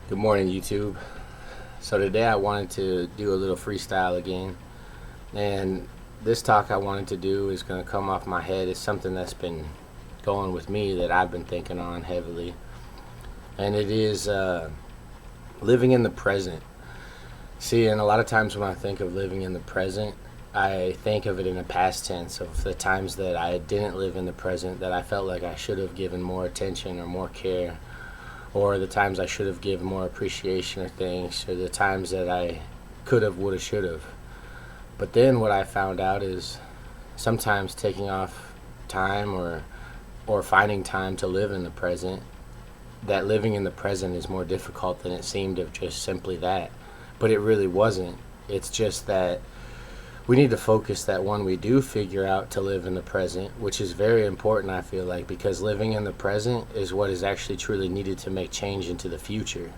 Good morning, YouTube. So today I wanted to do a little freestyle again, and this talk I wanted to do is going to come off my head. It's something that's been going with me that I've been thinking on heavily, and it is living in the present. See, and a lot of times when I think of living in the present, I think of it in a past tense of the times that I didn't live in the present, that I felt like I should have given more attention or more care, or the times I should have given more appreciation or things, or the times that I could have, would have, should have. But then what I found out is sometimes taking off time or finding time to live in the present, that living in the present is more difficult than it seemed of just simply that. But it really wasn't. It's just that we need to focus that when we do figure out to live in the present, which is very important, I feel like, because living in the present is what is actually truly needed to make change into the future.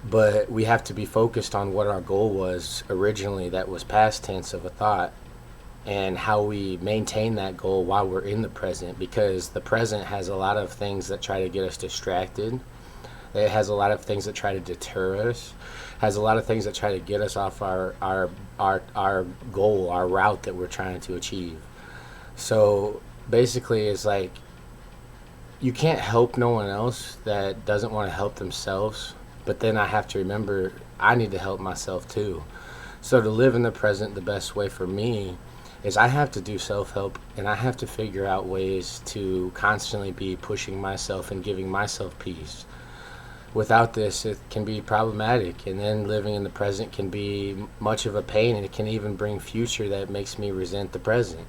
But we have to be focused on what our goal was originally, that was past tense of a thought, and how we maintain that goal while we're in the present, because the present has a lot of things that try to get us distracted. It has a lot of things that try to deter us, has a lot of things that try to get us off our goal, our route that we're trying to achieve. So basically, it's like you can't help no one else that doesn't want to help themselves, but then I have to remember I need to help myself too. So to live in the present, the best way for me is I have to do self-help, and I have to figure out ways to constantly be pushing myself and giving myself peace. Without this, it can be problematic, and then living in the present can be much of a pain, and it can even bring future that makes me resent the present.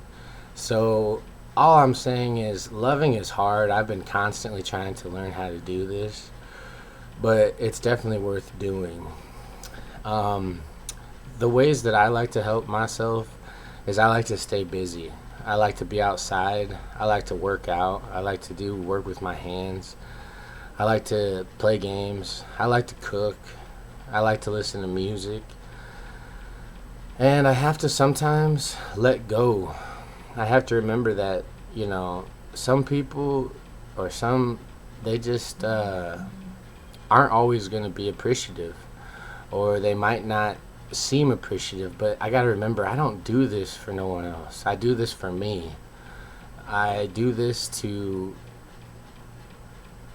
So all I'm saying is loving is hard. I've been constantly trying to learn how to do this, but it's definitely worth doing. um, the ways that I like to help myself is I like to stay busy. I like to be outside. I like to work out. I like to do work with my hands. I like to play games. I like to cook. I like to listen to music. And I have to sometimes let go. I have to remember that, some people or they just aren't always going to be appreciative, or they might not seem appreciative. But I got to remember, I don't do this for no one else. I do this for me. I do this to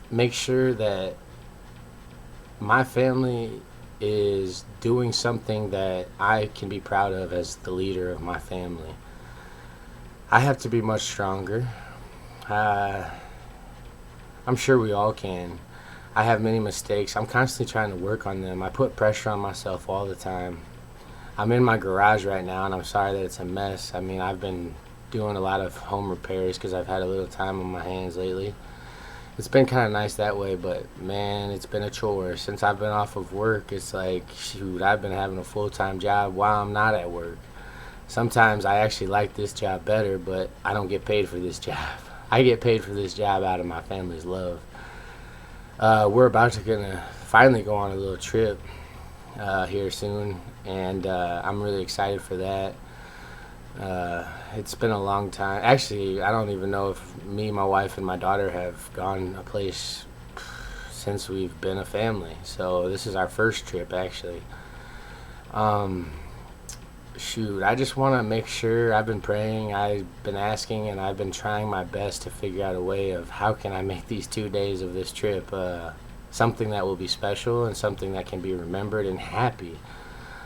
make sure that my family is doing something that I can be proud of as the leader of my family. I have to be much stronger. Uh, I'm sure we all can. I have many mistakes. I'm constantly trying to work on them. I put pressure on myself all the time. I'm in my garage right now, and I'm sorry that it's a mess. I mean, I've been doing a lot of home repairs because I've had a little time on my hands lately. It's been kind of nice that way, but man, it's been a chore. Since I've been off of work, it's like, shoot, I've been having a full-time job while I'm not at work. Sometimes I actually like this job better, but I don't get paid for this job. I get paid for this job out of my family's love. We're about to gonna finally go on a little trip here soon, and I'm really excited for that. It's been a long time. Actually, I don't even know if me, my wife, and my daughter have gone a place since we've been a family. So this is our first trip, actually. Um, Shoot, I just want to make sure. I've been praying, I've been asking, and I've been trying my best to figure out a way of how can I make these 2 days of this trip something that will be special and something that can be remembered and happy.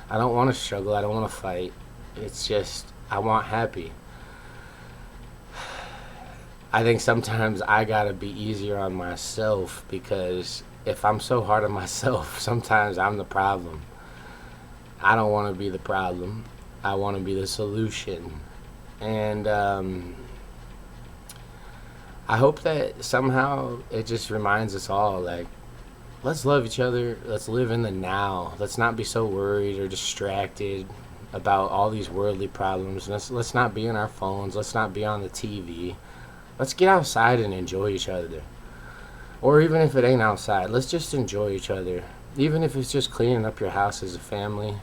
I don't want to struggle. I don't want to fight. It's just I want happy. I think sometimes I gotta be easier on myself, because if I'm so hard on myself, sometimes I'm the problem. I don't want to be the problem. I want to be the solution. And I hope that somehow it just reminds us all, like, let's love each other. Let's live in the now. Let's not be so worried or distracted about all these worldly problems. Let's not be on our phones. Let's not be on the TV. Let's get outside and enjoy each other. Or even if it ain't outside, let's just enjoy each other. Even if it's just cleaning up your house as a family,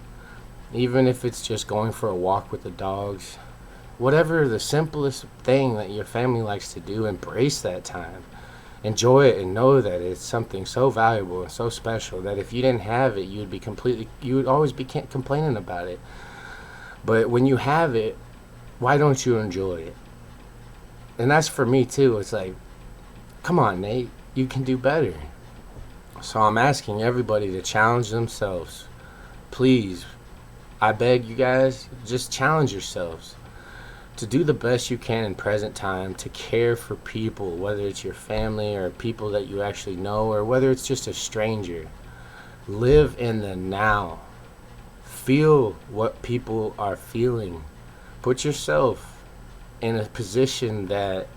even if it's just going for a walk with the dogs, whatever the simplest thing that your family likes to do, embrace that time. enjoy it and know that it's something so valuable and so special that if you didn't have it, you would always be complaining about it. But when you have it, why don't you enjoy it? And that's for me too. It's like, come on, Nate, you can do better. So I'm asking everybody to challenge themselves. Please, I beg you guys, just challenge yourselves to do the best you can in present time, to care for people, whether it's your family or people that you actually know, or whether it's just a stranger. Live in the now. Feel what people are feeling. Put yourself in a position that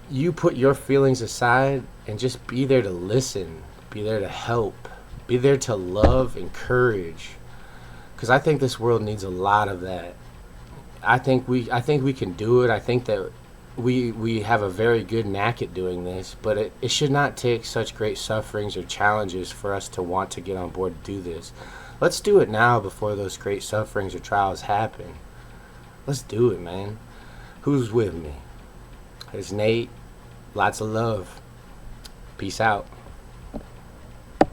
you put your feelings aside and just be there to listen, be there to help, be there to love, encourage. Because I think this world needs a lot of that. I think we can do it. I think that we have a very good knack at doing this, but it should not take such great sufferings or challenges for us to want to get on board to do this. Let's do it now before those great sufferings or trials happen. Let's do it, man. Who's with me? It's Nate. Lots of love. Peace out.